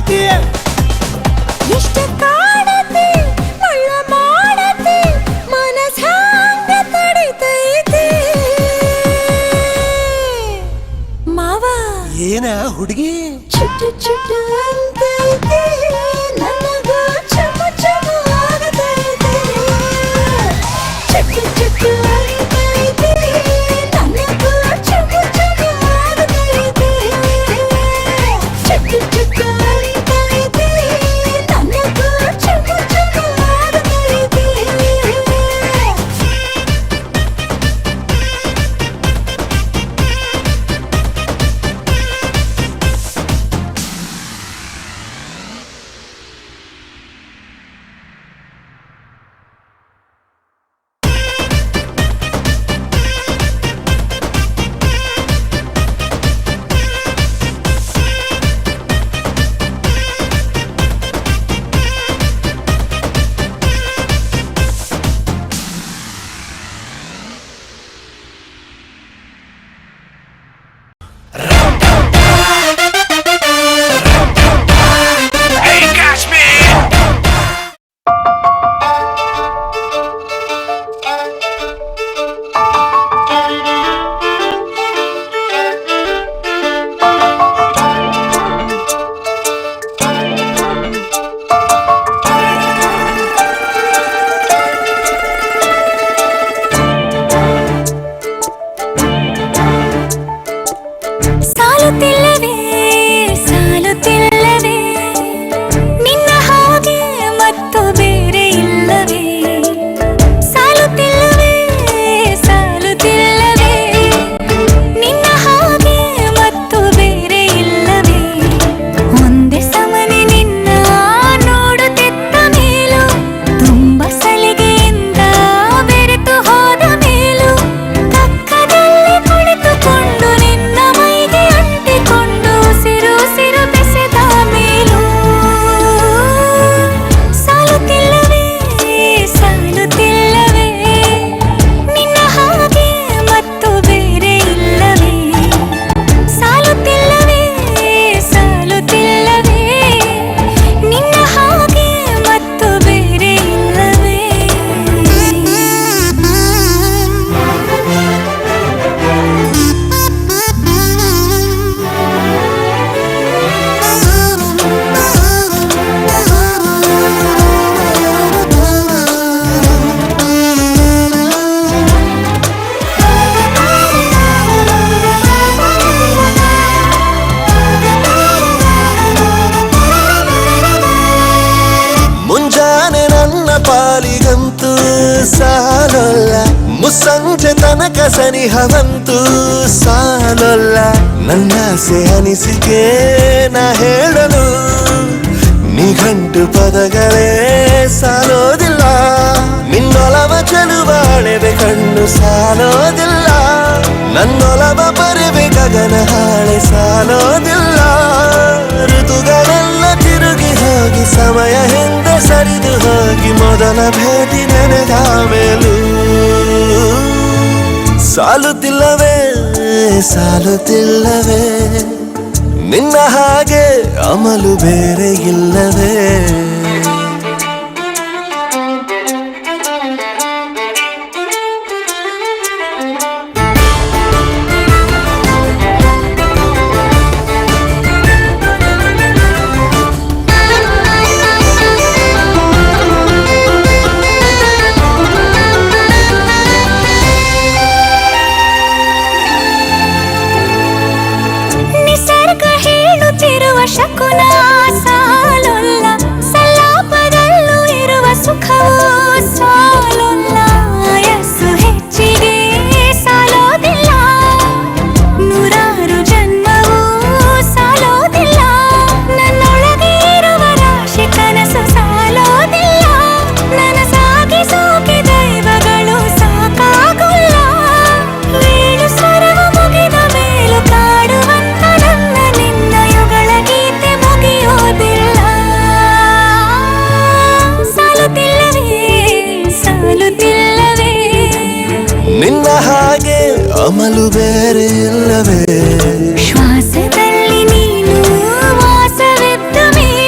ಕಾಡತೈತಿ ಎಷ್ಟು ಕಾಡತಿ ಮಳ್ಳ ಮಾಡತಿ ಮನಸ್ ಹ್ಯಾಂಗ ತಡಿತೈತಿ ಮಾವ ಏನ ಹುಡುಗಿ ಚುಟ್ಟು ಚುಟ್ಟು ಅಂತೈತಿ ನನಗ ಚಮ ಚಮ ಆಗತೈತಿ ಚುಟ್ಟು ಚುಟ್ಟು ಅಂತೈತಿ ನನಗ ಚಮ ಚಮ ಆಗತೈತಿ ಚುಟ್ಟು ಚುಟ್ಟು ಅಂತೈತಿ ನನಗ ಚಮ ಚಮ ಆಗತೈತಿ ಸಾಲುತ್ತಿಲ್ಲವೇ ಸಾಲುತ್ತಿಲ್ಲವೇ ನಿನ್ನ ಹಾಗೆ ಮತ್ತು ಬೇರೆ ಇಲ್ಲವೇ ಸಾಲುತ್ತಿಲ್ಲವೇ ಸಾಲುತ್ತಿಲ್ಲವೇ ನಿನ್ನ ಹಾಗೆ ಮತ್ತು ಬೇರೆ ಇಲ್ಲವೇ ಒಂದೇ ಸಮನೆ ನಿನ್ನ ನೋಡುತ್ತಿದ್ದ ಮೇಲೂ ತುಂಬ ಸಲಿಗೆಯಿಂದ ಬೆರೆತು ಹೋದ ಮೇಲೂ ಪಕ್ಕದಲ್ಲಿ ಕುಳಿತುಕೊಂಡು ನಿನ್ನ ಮೈಗೆ ಅಂಟಿಕೊಂಡು ಉಸಿರು ಉಸಿರು ಬೆಸೆದ ಮೇಲೂ ಸಾಲುತ್ತಿಲ್ಲವೇ ಸಾಲುತ್ತಿಲ್ಲವೇ ನಿನ್ನ ಹಾಗೆ ಮತ್ತು ಬೇರೆ ಇಲ್ಲವೇ ಸಾಲುತ್ತಿಲ್ಲವೇ ಸಾಲುತ್ತಿಲ್ಲವೇ ನಿನ್ನ ಹಾಗೆ ಮತ್ತು ಬೇರೆ ಇಲ್ಲವೇ ಮುಂಜಾನೆ ನನ್ನ ಪಾಲಿಗಂತೂ ಸಾಲೊಲ್ಲ ಮುಸ್ಸಂಜೆ ತನಕ ಸನಿಹವಂತೂ ಸಾಲೊಲ್ಲ ನನ್ನಾಸೆ ಅನಿಸಿಕೆ ನಾ ಹೇಳಲು ನಿಘಂಟು ಪದಗಳೇ ಸಾಲೋದಿಲ್ಲ ನಿನ್ನೊಲವ ಚೆಲುವಾಳೆವೆ ಕಣ್ಣು ಸಾಲೋದಿಲ್ಲ ನನ್ನೊಲವ ಬರೆವೆ ಗಗನ ಹಾಳೆ ಸಾಲೋದಿಲ್ಲ ಋತುಗಳೆಲ್ಲ ತಿರುಗಿ ಹೋಗಿ ಸಮಯ ಹಿಂದೆ ಸರಿದು ಹೋಗಿ ಮೊದಲ ಭೇಟಿ ನೆನೆದ ಮೇಲೂ ಸಾಲುತ್ತಿಲ್ಲವೇ ಸಾಲುತ್ತಿಲ್ಲವೇ ನಿನ್ನ ಹಾಗೆ ಅಮಲು ಬೇರೆ ಇಲ್ಲವೇ ನಿಸರ್ಗ ಹೇಳುತ್ತಿರುವ ಶಕುನ ಸಾಲೊಲ್ಲ ಸಲಾಪದಲ್ಲೂ ಇರುವ ಸುಖವೂ ಸಾಲೊಲ್ಲ ಯಸ್ಸು ಹೆಚ್ಚಿಗೆ ಸಾಲೋದಿಲ್ಲ ನೂರಾರು ಜನ್ಮವೂ ಸಾಲೋದಿಲ್ಲ ನನ್ನೊಳಗೆ ಇರುವ ರಾಶಿ ಕನಸು ಸಾಲೋದಿಲ್ಲ ನನಸಾಗಿ ಸೋಕೆ ದೈವಗಳು ಸಾಕಾಗುಲ್ಲ ವೇಣು ಸ್ವರವು ಮುಗಿದ ಮೇಲೂ ಕಾಡುವಂತ ನನ್ನ ನಿನ್ನ ಯುಗಳ ಗೀತೆ ಮುಗಿಯೋದಿಲ್ಲ ಸಾಲುತ್ತಿಲ್ಲವೇ ಸಾಲುತ್ತಿಲ್ಲವೇ ನಿನ್ನ ಹಾಗೆ ಅಮಲು ಬೇರೆ ಇಲ್ಲವೇ ಶ್ವಾಸದಲ್ಲಿ ನೀನು ವಾಸವಿದ್ದ ಮೇಲೆ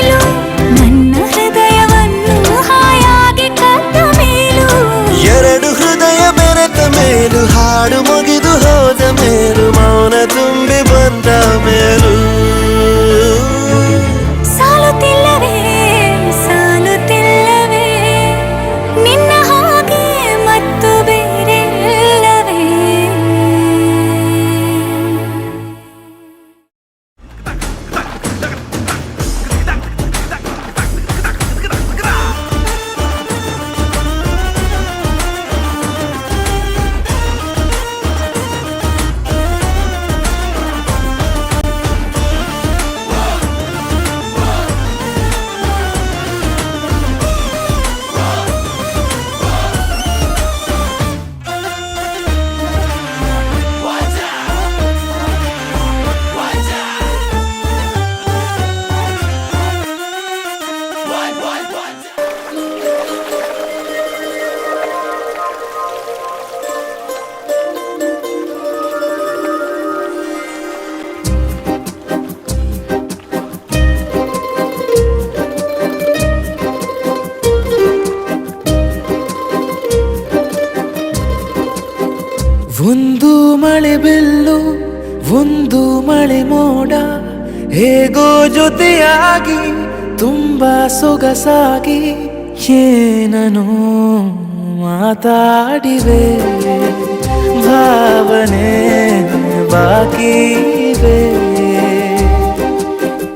ಒಂದು ಮಳೆ ಮೋಡ ಹೇಗೋ ಜೊತೆಯಾಗಿ ತುಂಬಾ ಸೊಗಸಾಗಿ ಏನನೋ ಮಾತಾಡಿವೆ ಭಾವನೆ ಬಾಕಿವೆ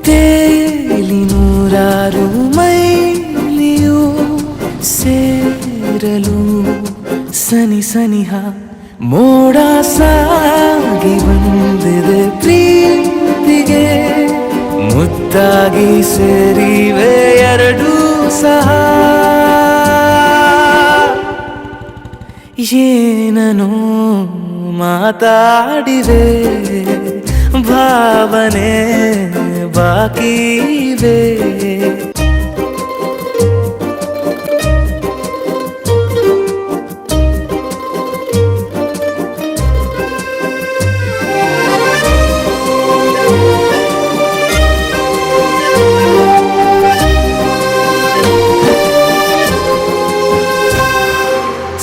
ತೇಲಿ ನೂರಾರು ಮೈಲಿಯು ಸೇರಲು ಸನಿ ಸನಿಹ ಮೋಡ ಸಾಗಿ ಬಂದಿದೆ ಪ್ರೀತಿಗೆ ಮುದ್ದಾಗಿ ಸೇರಿವೆ ಎರಡೂ ಸಹ ಏನನೋ ಮಾತಾಡಿವೆ ಭಾವನೆ ಬಾಕಿವೆ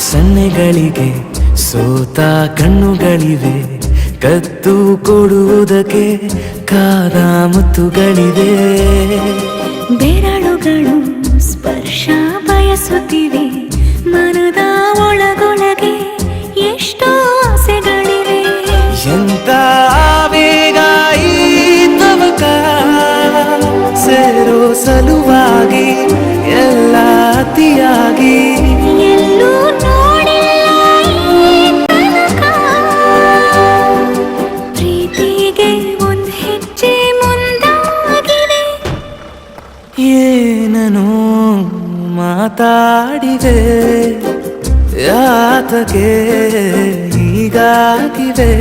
ಸನ್ನೆಗಳಿಗೆ ಸೋತ ಕಣ್ಣುಗಳಿವೆ ಕತ್ತು ಕೊಡುವುದಕ್ಕೆ ಕಾದ ಮುತ್ತುಗಳಿವೆ ಬೆರಳುಗಳು ಸ್ಪರ್ಶ ಬಯಸುತ್ತಿವೆ ಮನದ ಒಳಗೊಳಗೆ ಎಷ್ಟೋ ಆಸೆಗಳಿವೆ ಎಂತ ಆವೇಗ ಈ ತವಕ ಸೇರೋ ಸಲುವಾಗಿ ಎಲ್ಲ ಅತಿಯಾಗಿ ಎಲ್ಲೂ ನೋಡಿಲ್ಲ ಈ ತನಕ ಪ್ರೀತಿಗೆ ಒಂದು ಹೆಜ್ಜೆ ಮುಂದಾಗಿದೆ ಏನನೋ ಮಾತಾಡಿವೆ ಯಾತಕ್ಕೆ ಹೀಗಾಗಿವೆ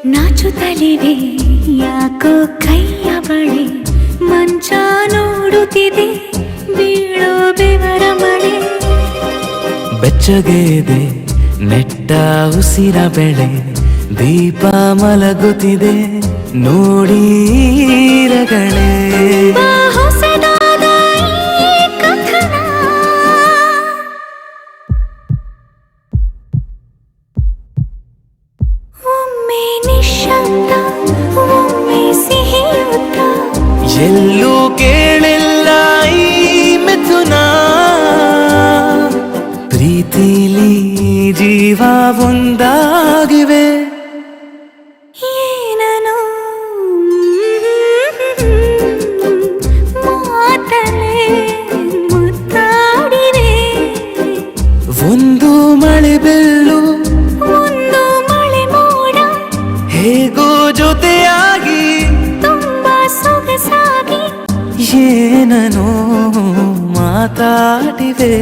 ನಾಚುತ್ತಲಿವೆ ಯಾಕೋ ಕೈಯ ಬಳೆ ಮಂಚ ನೋಡುತ್ತಿದೆ ಬೀಳೋ ಬೆವರ ಮಳೆ ಬೆಚ್ಚಗೆದೆ ನೆಟ್ಟ ಉಸಿರ ಬೆಳೆ ದೀಪ ಮಲಗುತ್ತಿದೆ ನೋಡೀರಗಳೇ ಹೊಸದಾದ ಈ ಕಥನ ಒಮ್ಮೆ ನಿಶಬ್ದ ಒಮ್ಮೆ ಸಿಹಿಯುತ್ತ ಎಲ್ಲೂ ಕೇಳಿಲ್ಲ ಈ ಮಿಥುನ ಪ್ರೀತಿಲಿ ಜೀವ ಒಂದಾಗಿವೆ ಏನನೋ ಮಾತಲೆ ಮುತ್ತಾಡಿವೆ ಒಂದು ಮಳೆ ಬೆಲ್ಲು ಒಂದು ಮಳೆ ಮೋಡ ಹೇಗೋ ಜೊತೆಯಾಗಿ ತುಂಬಾ ಸೊಗಸಾಗಿ ಏನನೋ ಮಾತಾಡಿವೆ